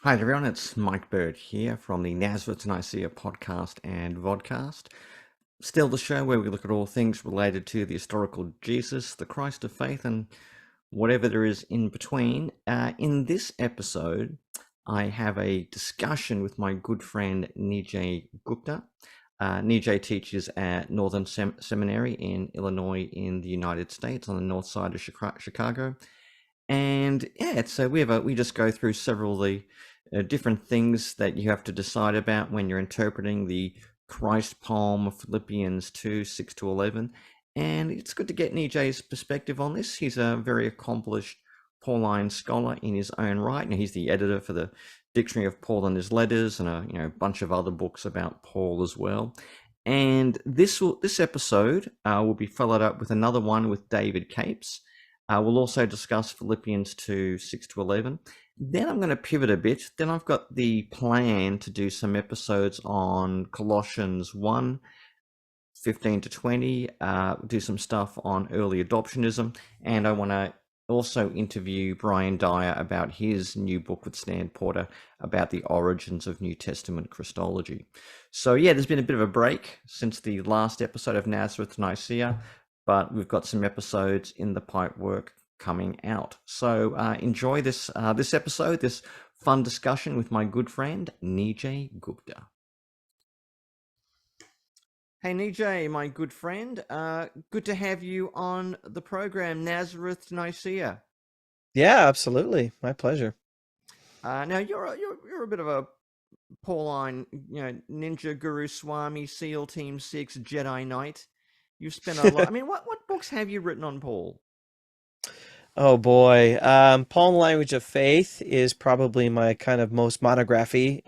Hi everyone, it's Mike Bird here from the Nazareth Nicaea podcast and vodcast. Still the show where we look at all things related to the historical Jesus, the Christ of faith, and whatever there is in between. In this episode, I have a discussion with my good friend Nijay Gupta. Nijay teaches at Northern Seminary in Illinois in the United States on the north side of Chicago. And yeah, so we just go through several of the different things that you have to decide about when you're interpreting the Christ poem of Philippians 2, 6 to 11. And it's good to get Nijay's perspective on this. He's a very accomplished Pauline scholar in his own right. Now, he's the editor for the Dictionary of Paul and His Letters and a bunch of other books about Paul as well. And this episode will be followed up with another one with David Capes. We'll also discuss Philippians 2, 6 to 11. Then I'm going to pivot a bit. Then I've got the plan to do some episodes on Colossians 1, 15 to 20, do some stuff on early adoptionism, and I want to also interview Brian Dyer about his new book with Stan Porter about the origins of New Testament Christology. So yeah, there's been a bit of a break since the last episode of Nazareth Nicaea, but we've got some episodes in the pipework coming out. So enjoy this episode, this fun discussion with my good friend Nijay Gupta. Hey Nijay, my good friend, good to have you on the program, Nazareth Nicaea. Yeah, absolutely. My pleasure. Now you're a bit of a Pauline, Ninja Guru Swami, SEAL Team 6, Jedi Knight. You've spent a lot. I mean, what books have you written on Paul? Oh boy. Paul and the Language of Faith is probably my kind of most monography.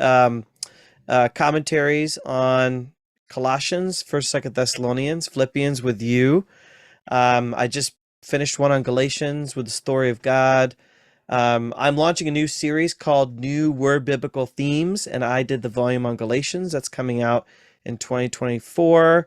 Commentaries on Colossians, First, Second Thessalonians, Philippians with you. I just finished one on Galatians with the story of God. I'm launching a new series called New Word Biblical Themes, and I did the volume on Galatians. That's coming out in 2024.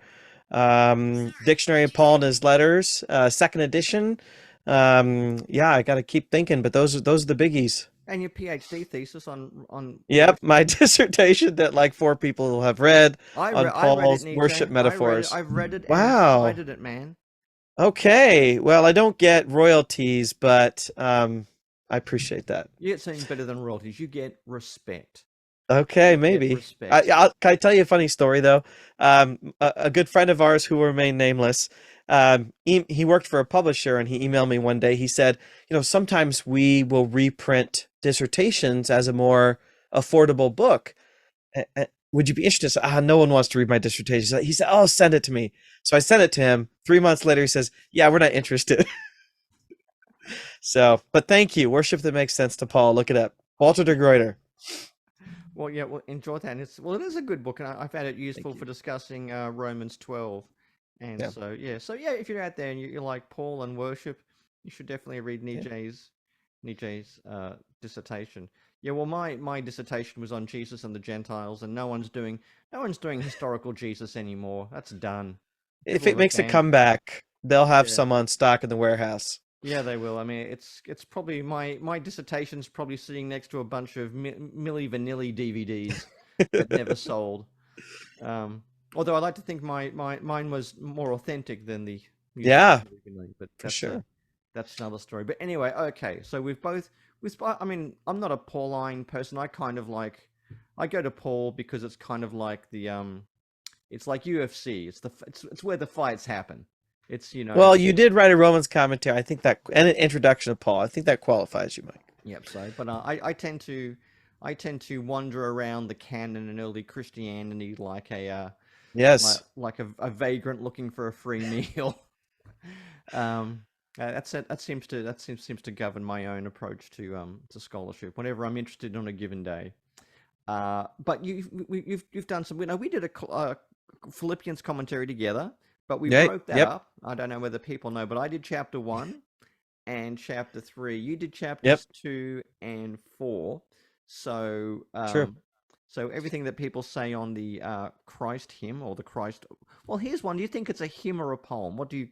Dictionary of Paul and His Letters, second edition. Yeah, I got to keep thinking, but those are the biggies. And your PhD thesis on Yep, my dissertation that like 4 people have read on I read it, Paul's worship Nijay. I read it. metaphors. I've read it and Wow. cited it, man. Okay. Well, I don't get royalties, but I appreciate that. You get something better than royalties. You get respect. Okay, You get maybe. respect. Can I tell you a funny story though? A good friend of ours who will remain nameless, he worked for a publisher and he emailed me one day. He said, sometimes we will reprint dissertations as a more affordable book. Would you be interested? No one wants to read my dissertation. He said, oh, send it to me. So I sent it to him. 3 months later, he says, yeah, we're not interested. So, but thank you. Worship that makes sense to Paul. Look it up. Walter de Gruyter. Well, yeah, well, enjoy that. It is a good book, and I found it Thank useful you. for discussing Romans 12. And Yeah. so yeah, if you're out there and you like Paul and worship, you should definitely read Yeah. Nijay's dissertation. Yeah, well, my dissertation was on Jesus and the Gentiles, and no one's doing historical Jesus anymore. That's done. If People it have makes a abandoned. comeback, they'll have Yeah, some on stock in the warehouse. yeah, they will. I mean, it's probably my dissertation's probably sitting next to a bunch of Milli Vanilli DVDs that never sold. Um, Although I like to think mine was more authentic than the music Yeah, originally, but for sure. that's another story. But anyway, okay. So I mean, I'm not a Pauline person. I go to Paul because it's kind of like it's like UFC. It's where the fights happen. It's Well, you did write a Romans commentary. I think that, and an introduction of Paul. I think that qualifies you, Mike. Yep. So, but I tend to wander around the canon and early Christianity like Yes, a vagrant looking for a free meal. um, that's it. That seems to govern my own approach to scholarship. Whenever I'm interested on a given day. But you've done some. We did a Philippians commentary together, but we yeah, broke that yep, up. I don't know whether people know, but I did chapter 1 and chapter 3. You did yep, chapters 2 and 4. So sure. so everything that people say on the Christ hymn or the Christ. Well, here's one. Do you think it's a hymn or a poem? What do you?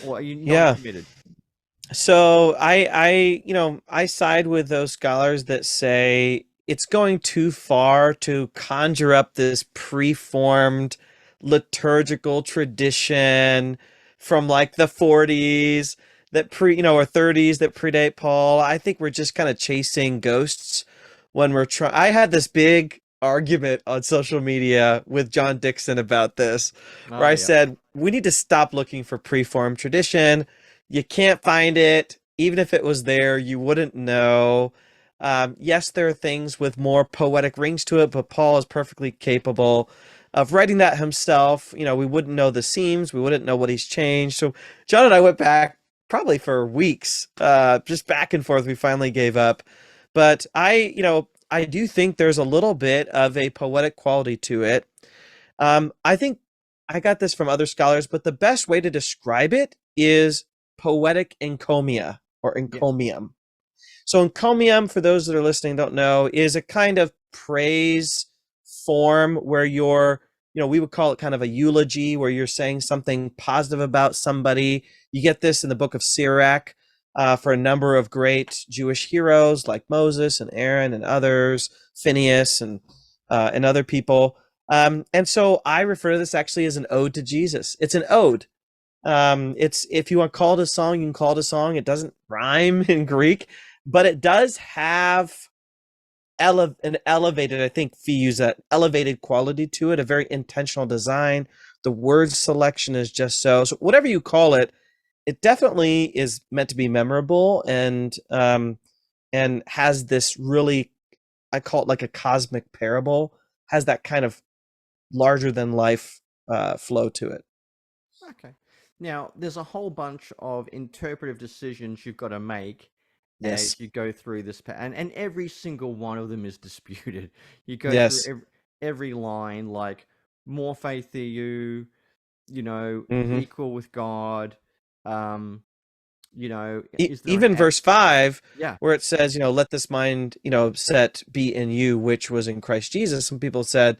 Or are you Yeah. non-committed? So I side with those scholars that say it's going too far to conjure up this preformed liturgical tradition from like the 40s that or 30s that predate Paul. I think we're just kind of chasing ghosts when we're trying. I had this big argument on social media with John Dixon about this, where Oh, I yeah. said we need to stop looking for preformed tradition. You can't find it. Even if it was there, you wouldn't know. Yes, there are things with more poetic rings to it, but Paul is perfectly capable of writing that himself. We wouldn't know the seams, we wouldn't know what he's changed. So John and I went back probably for weeks, just back and forth. We finally gave up. But I do think there's a little bit of a poetic quality to it. I think I got this from other scholars, but the best way to describe it is poetic encomia or Yeah. encomium. So encomium, for those that are listening don't know, is a kind of praise form where we would call it kind of a eulogy, where you're saying something positive about somebody. You get this in the book of Sirach for a number of great Jewish heroes like Moses and Aaron and others, Phineas and other people. And so I refer to this actually as an ode to Jesus. It's an ode. It's if you want to call it a song, you can call it a song. It doesn't rhyme in Greek, but it does have an elevated, I think Fee used that, elevated quality to it, a very intentional design. The word selection is just so. So whatever you call it, it definitely is meant to be memorable and has this really, I call it like a cosmic parable, has that kind of larger than life flow to it. Okay. Now, there's a whole bunch of interpretive decisions you've got to make Yes. as you go through this, and every single one of them is disputed. You go through Yes. every line, like more faith to you, Hmm. equal with God. Um, is there Even an verse 5, yeah. where it says, let this mind, set be in you, which was in Christ Jesus. Some people said,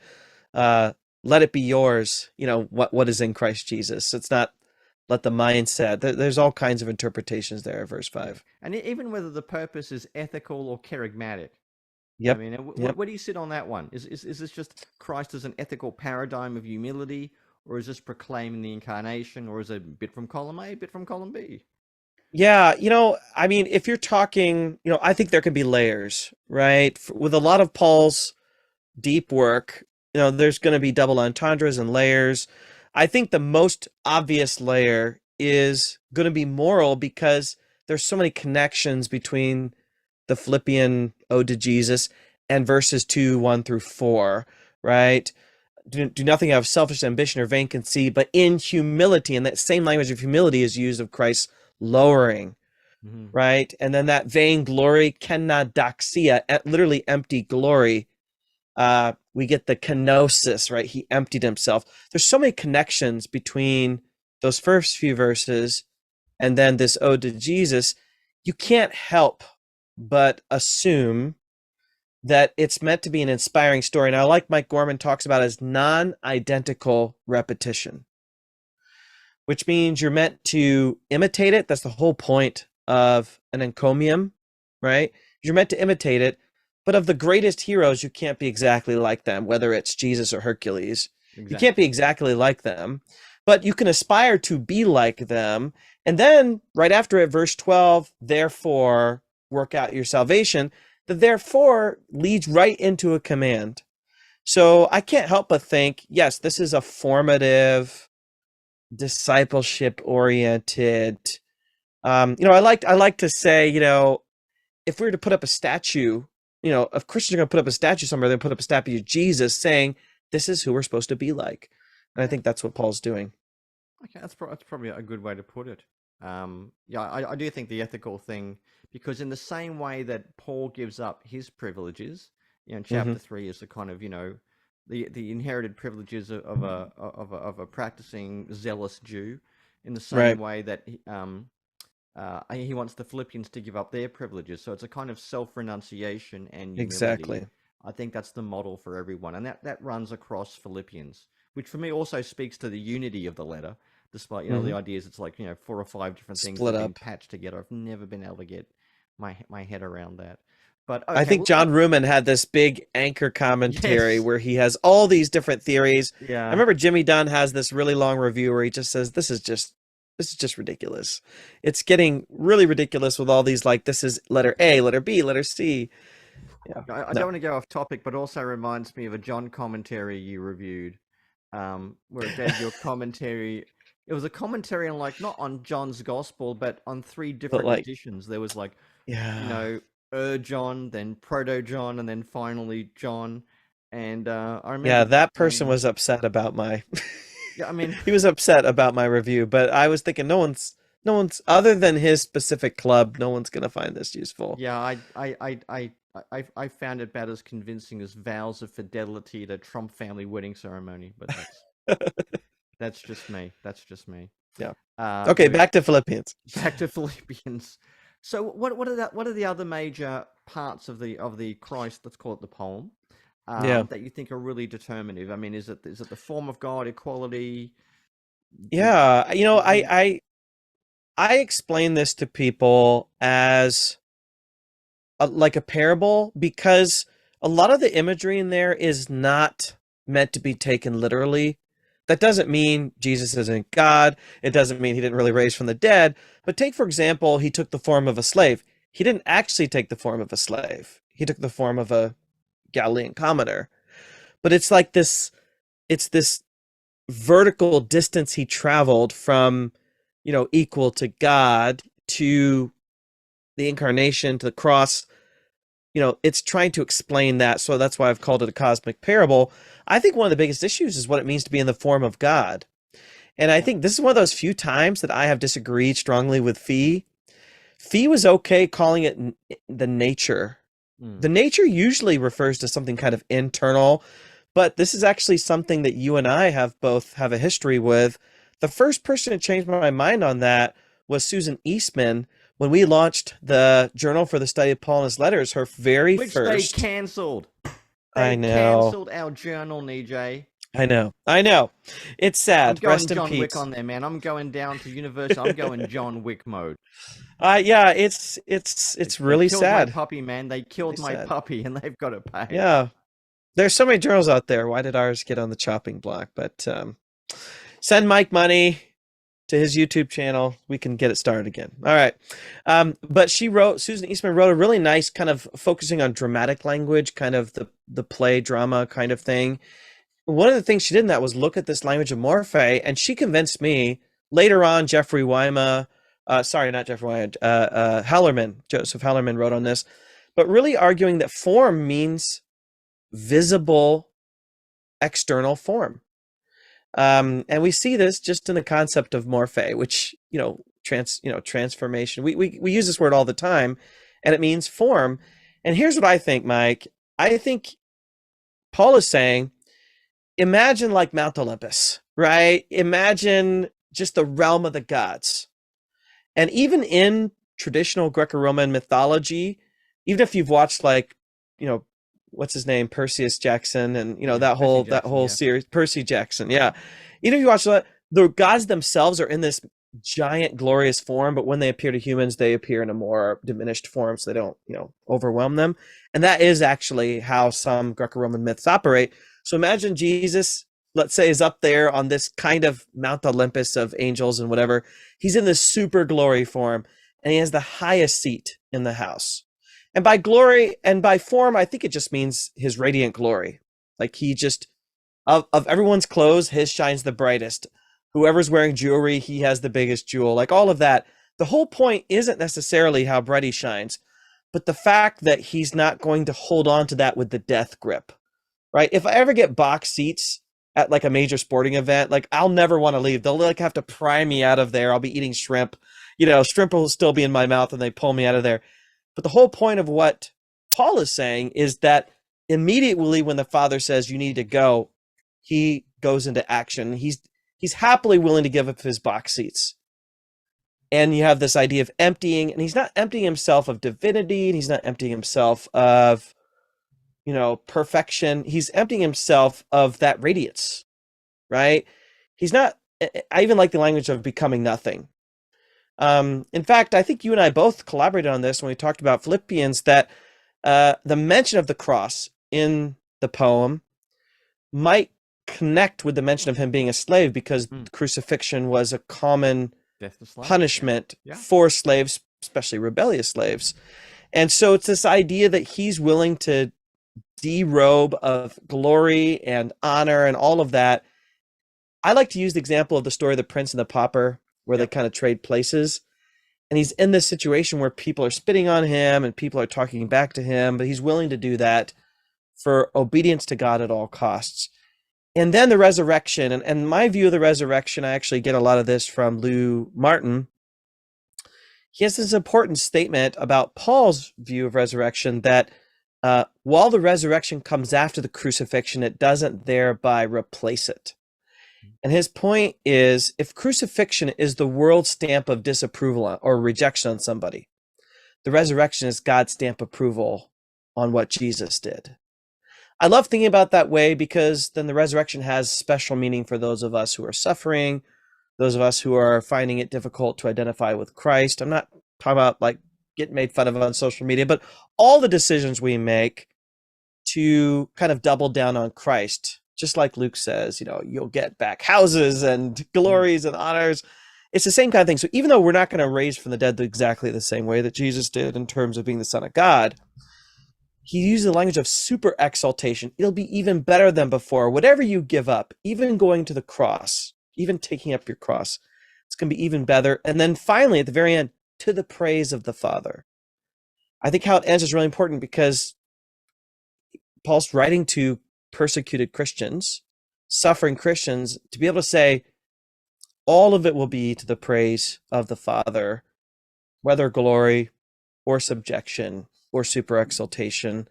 uh, let it be yours, what is in Christ Jesus. It's not let the mindset. There's all kinds of interpretations there, verse Yeah, 5. and even whether the purpose is ethical or charismatic. I Yep. mean, Yep. where do you sit on that one? Is this just Christ as an ethical paradigm of humility, or is this proclaiming the incarnation, or is it a bit from column A, a bit from column B? Yeah, I mean, if you're talking, I think there can be layers, right? With a lot of Paul's deep work, there's going to be double entendres and layers. I think the most obvious layer is going to be moral because there's so many connections between the Philippian ode to Jesus and verses 2, 1 through 4, right? Do nothing out of selfish ambition or vain conceit, but in humility. And that same language of humility is used of Christ's lowering, Hmm. right? And then that vain glory, kenodoxia, literally empty glory. We get the kenosis, right? He emptied himself. There's so many connections between those first few verses and then this ode to Jesus. You can't help but assume that it's meant to be an inspiring story. Now, like Mike Gorman talks about as non-identical repetition, which means you're meant to imitate it. That's the whole point of an encomium, right? You're meant to imitate it, but of the greatest heroes, you can't be exactly like them, whether it's Jesus or Hercules. You can't be Exactly. exactly like them, but you can aspire to be like them. And then right after it, verse 12, therefore work out your salvation. The therefore leads right into a command. So I can't help but think, yes, this is a formative, discipleship oriented. I like to say, if we were to put up a statue, if Christians are going to put up a statue somewhere, they put up a statue of Jesus saying, this is who we're supposed to be like. And I Yeah. think that's what Paul's doing. Okay, that's probably a good way to put it. Yeah, I do think the ethical thing, because in the same way that Paul gives up his privileges, Hmm. chapter 3 is the kind of the inherited privileges of a practicing zealous Jew, in the same Right. way that he wants the Philippians to give up their privileges. So it's a kind of self-renunciation and humility. Exactly. I think that's the model for everyone, and that runs across Philippians, which for me also speaks to the unity of the letter, despite, the Hmm. ideas it's like, 4 or 5 different things that Split have been up. patched together. I've never been able to get my head around that. But I okay, think well, John Ruhlman had this big anchor commentary yes, where he has all these different theories. I yeah, remember Jimmy Dunn has this really long review where he just says this is just ridiculous. It's getting really ridiculous with all these, like, this is letter A, letter B, letter C. Yeah. I don't No. want to go off topic, but also reminds me of a John commentary you reviewed, where it gave you a commentary. It was a commentary on, like, not on John's gospel, but on 3 But different like, editions. There was like, you yeah. know, John, then Proto John, and then finally John. And I remember Yeah, you that person saying, was upset about my yeah, I mean, he was upset about my review, but I was thinking no one's other than his specific club, no one's gonna find this useful. yeah, I found it about as convincing as vows of fidelity at a Trump family wedding ceremony, but that's just me. That's just me. Yeah. Okay, Anyway, back to Philippians. back to Philippians. So what are the other major parts of the Christ, let's call it the poem, Yeah. that you think are really determinative? I mean, is it the form of God, equality? Do, Yeah, do you, I explain this to people as like a parable because a lot of the imagery in there is not meant to be taken literally. That doesn't mean Jesus isn't God. It doesn't mean he didn't really raise from the dead. But take, for example, he took the form of a slave. He didn't actually take the form of a slave. He took the form of a Galilean commoner. But it's like this vertical distance he traveled from, equal to God to the incarnation to the cross. It's trying to explain that. So that's why I've called it a cosmic parable. I think one of the biggest issues is what it means to be in the form of God. And I yeah. think this is one of those few times that I have disagreed strongly with Fee. Fee was okay calling it the nature. Mm. The nature usually refers to something kind of internal, but this is actually something that you and I both have a history with. The first person to change my mind on that was Susan Eastman when we launched the Journal for the Study of Paul and His Letters. Her very Which they first. cancelled. I They know, cancelled our journal, Nijay. I know. It's I'm sad. going Rest in John Wick peace. on there, man. I'm going down to university. I'm going John Wick mode. Yeah, it's They really killed my sad. puppy, man. They Really killed my sad. puppy, and they've got to pay. Yeah, there's so many journals out there. Why did ours get on the chopping block? But send Mike money to his YouTube channel. We can get it started again. All right. But Susan Eastman wrote a really nice kind of focusing on dramatic language, kind of the play drama kind of thing. One of the things she did in that was look at this language of Morphe, and she convinced me later on. Jeffrey Wyma, sorry, not Jeffrey Wyma, Joseph Hallerman wrote on this, but really arguing that form means visible external form. And we see this just in the concept of morphe, which, transformation. We use this word all the time, and it means form. And here's what I think, Mike. I think Paul is saying, imagine like Mount Olympus, right? Imagine just the realm of the gods. And even in traditional Greco-Roman mythology, even if you've watched, like, what's his name, Perseus Jackson, and Yeah, that Percy whole Jackson. Yeah, series, Percy Jackson, yeah. Even if you watch that, the gods themselves are in this giant glorious form, but when they appear to humans, they appear in a more diminished form, so they don't, overwhelm them. And that is actually how some Greco-Roman myths operate. So imagine Jesus, let's say, is up there on this kind of Mount Olympus of angels and whatever. He's in this super glory form, and he has the highest seat in the house. And by glory and by form, I think it just means his radiant glory. Like, he just, of everyone's clothes, his shines the brightest. Whoever's wearing jewelry, he has the biggest jewel. Like, all of that. The whole point isn't necessarily how bright he shines, but the fact that he's not going to hold on to that with the death grip, right? If I ever get box seats at like a major sporting event, like, I'll never want to leave. They'll like have to pry me out of there. I'll be eating shrimp. Shrimp will still be in my mouth and they pull me out of there. But the whole point of what Paul is saying is that immediately when the Father says you need to go, he goes into action. He's happily willing to give up his box seats. And you have this idea of emptying, and he's not emptying himself of divinity, and he's not emptying himself of, perfection. He's emptying himself of that radiance. right? He's not, I even like the language of becoming nothing. In fact, I think you and I both collaborated on this when we talked about Philippians, that the mention of the cross in the poem might connect with the mention of him being a slave, because crucifixion was a common punishment for slaves, especially rebellious slaves. And so it's this idea that he's willing to derobe of glory and honor and all of that. I like to use the example of the story of the Prince and the Pauper, where they kind of trade places. And he's in this situation where people are spitting on him and people are talking back to him, but he's willing to do that for obedience to God at all costs. And then the resurrection, and my view of the resurrection, I actually get a lot of this from Lou Martin. He has this important statement about Paul's view of resurrection, that while the resurrection comes after the crucifixion, it doesn't thereby replace it. And his point is, if crucifixion is the world's stamp of disapproval or rejection on somebody, the resurrection is God's stamp of approval on what Jesus did. I love thinking about that way, because then the resurrection has special meaning for those of us who are suffering, those of us who are finding it difficult to identify with Christ. I'm not talking about like getting made fun of on social media, but all the decisions we make to kind of double down on Christ. Just like Luke says, you'll get back houses and glories and honors. It's the same kind of thing. So even though we're not going to raise from the dead exactly the same way that Jesus did in terms of being the Son of God, he uses the language of super exaltation. It'll be even better than before. Whatever you give up, even going to the cross, even taking up your cross, it's going to be even better. And then finally, at the very end, to the praise of the Father. I think how it ends is really important, because Paul's writing to persecuted Christians, suffering Christians, to be able to say, all of it will be to the praise of the Father, whether glory or subjection or super exaltation.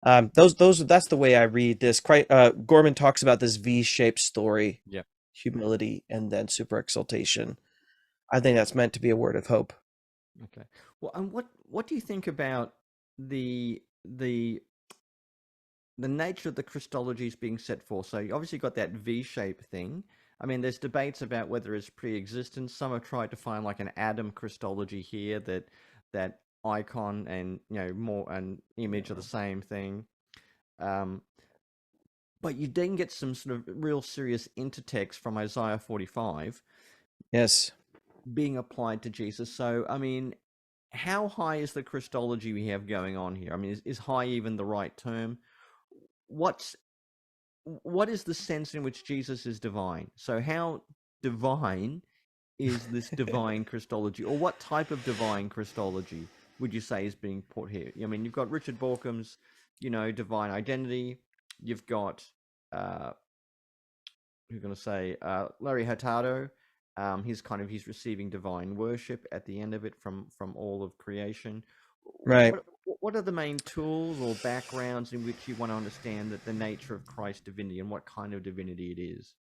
That's the way I read this. Gorman talks about this V-shaped story, humility and then super exaltation. I think that's meant to be a word of hope. Okay. Well, and what do you think about the nature of the Christologies being set forth? So you obviously got that V-shape thing. I mean, there's debates about whether it's pre-existent. Some have tried to find like an Adam Christology here, that icon and more an image of the same thing. But you then get some sort of real serious intertext from Isaiah 45. Yes. Being applied to Jesus. So, I mean, how high is the Christology we have going on here? I mean, is high even the right term? What is the sense in which Jesus is divine? So how divine is this divine Christology, or what type of divine Christology would you say is being put here? I mean, you've got Richard Baucham's, divine identity. You've got, who's going to say, Larry Hurtado. He's receiving divine worship at the end of it from all of creation. Right. What are the main tools or backgrounds in which you want to understand that the nature of Christ's divinity and what kind of divinity it is?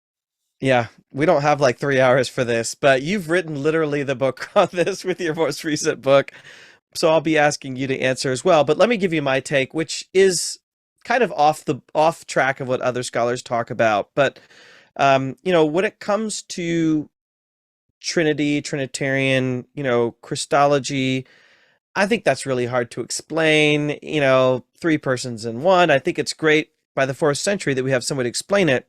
Yeah, we don't have like 3 hours for this, but you've written literally the book on this with your most recent book. So I'll be asking you to answer as well. But let me give you my take, which is kind of off track of what other scholars talk about. But when it comes to Trinity, Trinitarian, Christology, I think that's really hard to explain. Three persons in one. I think it's great by the 4th century that we have someone to explain it.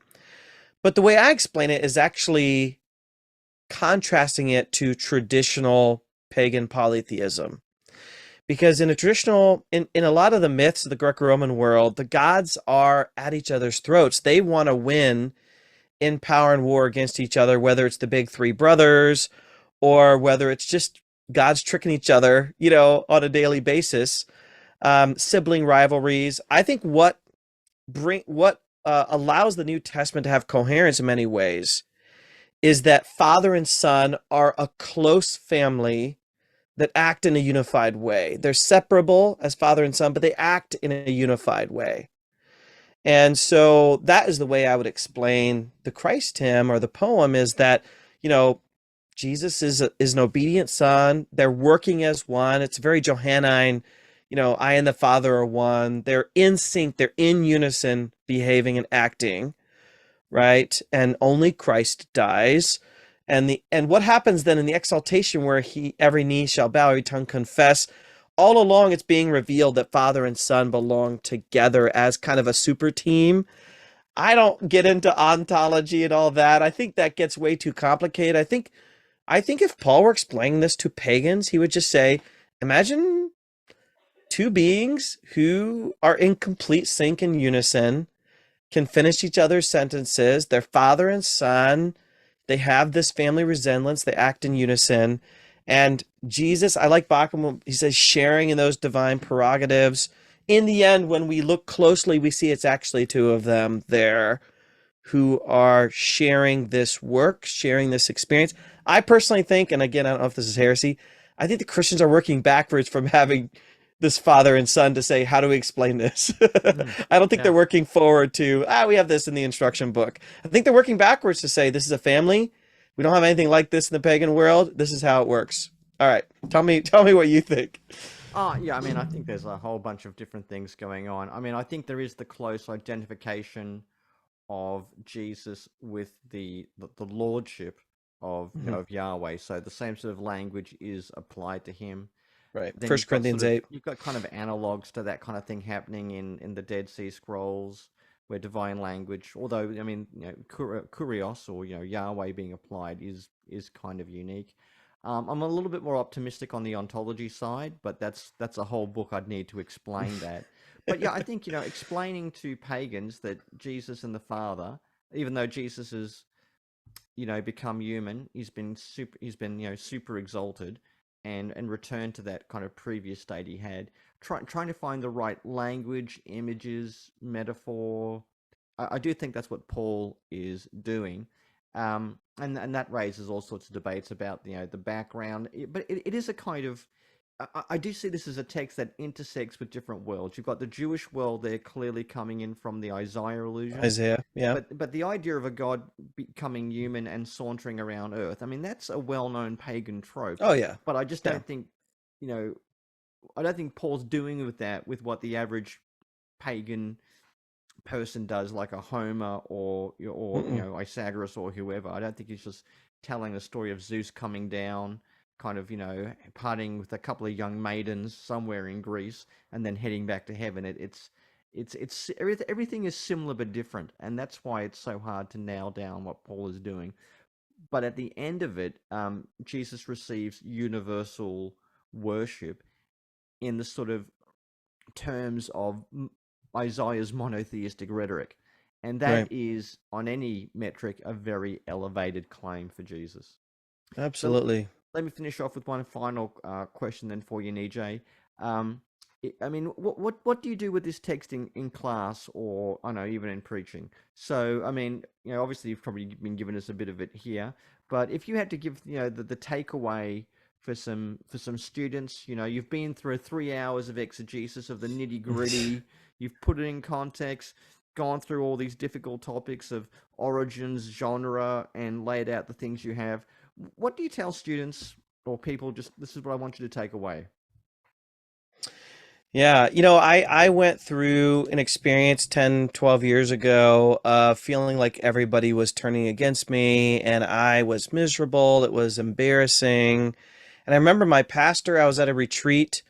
But the way I explain it is actually contrasting it to traditional pagan polytheism. Because in a lot of the myths of the Greco-Roman world, the gods are at each other's throats. They want to win in power and war against each other, whether it's the big three brothers or whether it's just gods tricking each other, on a daily basis. Sibling rivalries. I think what allows the New Testament to have coherence in many ways is that Father and Son are a close family that act in a unified way. They're separable as Father and Son, but they act in a unified way. And so that is the way I would explain the Christ hymn or the poem, is that, Jesus is an obedient Son. They're working as one. It's very Johannine. I and the Father are one. They're in sync. They're in unison, behaving and acting. right? And only Christ dies. And what happens then in the exaltation where every knee shall bow, every tongue confess? All along, it's being revealed that Father and Son belong together as kind of a super team. I don't get into ontology and all that. I think that gets way too complicated. I think if Paul were explaining this to pagans, he would just say, imagine two beings who are in complete sync and unison, can finish each other's sentences. They're father and son. They have this family resemblance. They act in unison. And Jesus, I like Bachman, he says, sharing in those divine prerogatives. In the end, when we look closely, we see it's actually two of them there who are sharing this work, sharing this experience. I personally think, and again, I don't know if this is heresy, I think the Christians are working backwards from having this father and son to say, how do we explain this? I don't think they're Yeah. working forward to, we have this in the instruction book. I think they're working backwards to say, this is a family. We don't have anything like this in the pagan world. This is how it works. All right. Tell me what you think. Yeah, I mean, I think there's a whole bunch of different things going on. I mean, I think there is the close identification of Jesus with the lordship of of Yahweh. So the same sort of language is applied to him. Right. Then First Corinthians 8. you've got kind of analogs to that kind of thing happening in the Dead Sea Scrolls, where divine language, although I mean, kurios, or Yahweh being applied, is kind of unique. I'm a little bit more optimistic on the ontology side, but that's a whole book I'd need to explain that. But yeah, I think explaining to pagans that Jesus and the Father, even though Jesus has become human, he's been super exalted, and returned to that kind of previous state he had. Trying to find the right language, images, metaphor. I do think that's what Paul is doing. And that raises all sorts of debates about the background. But it is a kind of, I do see this as a text that intersects with different worlds. You've got the Jewish world there clearly coming in from the Isaiah allusion, Isaiah. Yeah. but the idea of a god becoming human and sauntering around Earth, I mean, that's a well-known pagan trope. Oh, yeah. But I just Yeah. don't think, you know, I don't think Paul's doing with that with what the average pagan person does, like a Homer or Mm-mm. Isagoras or whoever. I don't think he's just telling the story of Zeus coming down, kind of partying with a couple of young maidens somewhere in Greece, and then heading back to heaven. Everything is similar but different, and that's why it's so hard to nail down what Paul is doing. But at the end of it, Jesus receives universal worship in the sort of terms of Isaiah's monotheistic rhetoric. And that Right. is, on any metric, a very elevated claim for Jesus. So Absolutely. let me finish off with one final question then for you, Nijay. I mean, what do you do with this text in class, or I know even in preaching? So I mean, obviously you've probably been giving us a bit of it here, but if you had to give the takeaway for some students, you've been through 3 hours of exegesis of the nitty gritty, you've put it in context, gone through all these difficult topics of origins, genre, and laid out the things you have. What do you tell students or people? Just, this is what I want you to take away. Yeah, I went through an experience 10, 12 years ago, feeling like everybody was turning against me and I was miserable. It was embarrassing. And I remember my pastor, I was at a retreat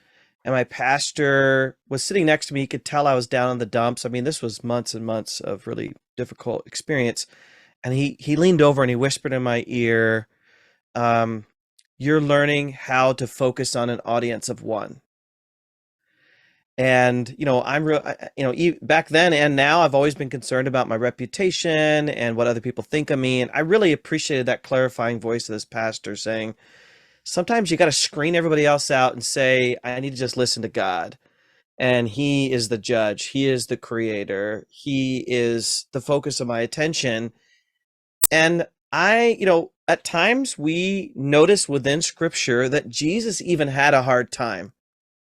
and my pastor was sitting next to me. He could tell I was down in the dumps. I mean, this was months and months of really difficult experience. And he leaned over and he whispered in my ear, um, "You're learning how to focus on an audience of one." And I'm real, back then and now I've always been concerned about my reputation and what other people think of me. And I really appreciated that clarifying voice of this pastor saying, sometimes you got to screen everybody else out and say, I need to just listen to God. And he is the judge. He is the creator. He is the focus of my attention. And at times we notice within scripture that Jesus even had a hard time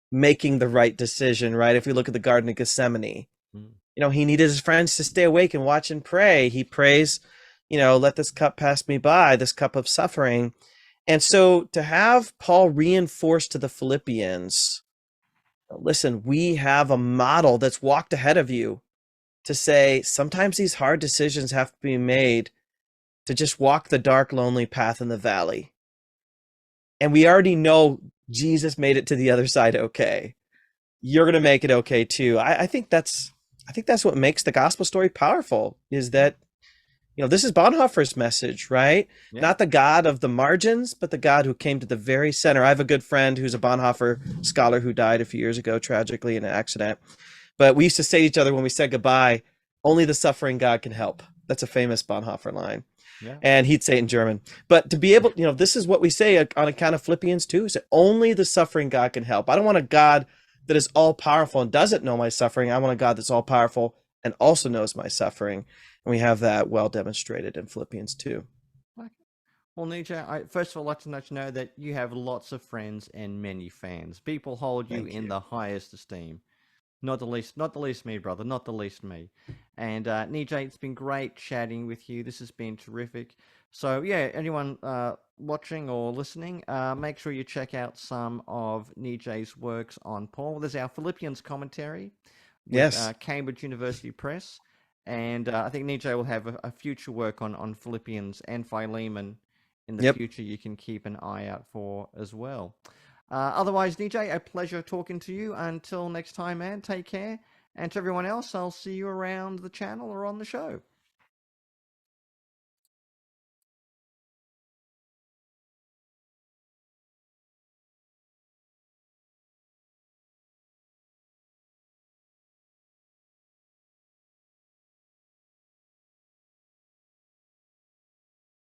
making the right decision, right? If we look at the Garden of Gethsemane, Mm. he needed his friends to stay awake and watch and pray. He prays, let this cup pass me by, this cup of suffering. And so to have Paul reinforce to the Philippians, listen, we have a model that's walked ahead of you to say sometimes these hard decisions have to be made to just walk the dark, lonely path in the valley. And we already know Jesus made it to the other side okay. You're going to make it okay too. I think that's what makes the gospel story powerful, is that, this is Bonhoeffer's message, right? Yeah. Not the God of the margins, but the God who came to the very center. I have a good friend who's a Bonhoeffer scholar who died a few years ago, tragically, in an accident. But we used to say to each other when we said goodbye, only the suffering God can help. That's a famous Bonhoeffer line. Yeah. And he'd say it in German. But to be able, this is what we say on account of Philippians 2, is that only the suffering God can help. I don't want a God that is all powerful and doesn't know my suffering. I want a God that's all powerful and also knows my suffering. And we have that well demonstrated in Philippians 2. Okay. Well, Nijay, first of all, I'd like to let you know that you have lots of friends and many fans. People hold you in the highest esteem. Not the least me, brother. Not the least me. And Nijay, it's been great chatting with you. This has been terrific. So yeah, anyone watching or listening, make sure you check out some of Nijay's works on Paul. There's our Philippians commentary with Yes. Cambridge University Press. And I think Nijay will have a future work on Philippians and Philemon in the future you can keep an eye out for as well. Otherwise, Nijay, a pleasure talking to you. Until next time, man, take care. And to everyone else, I'll see you around the channel or on the show.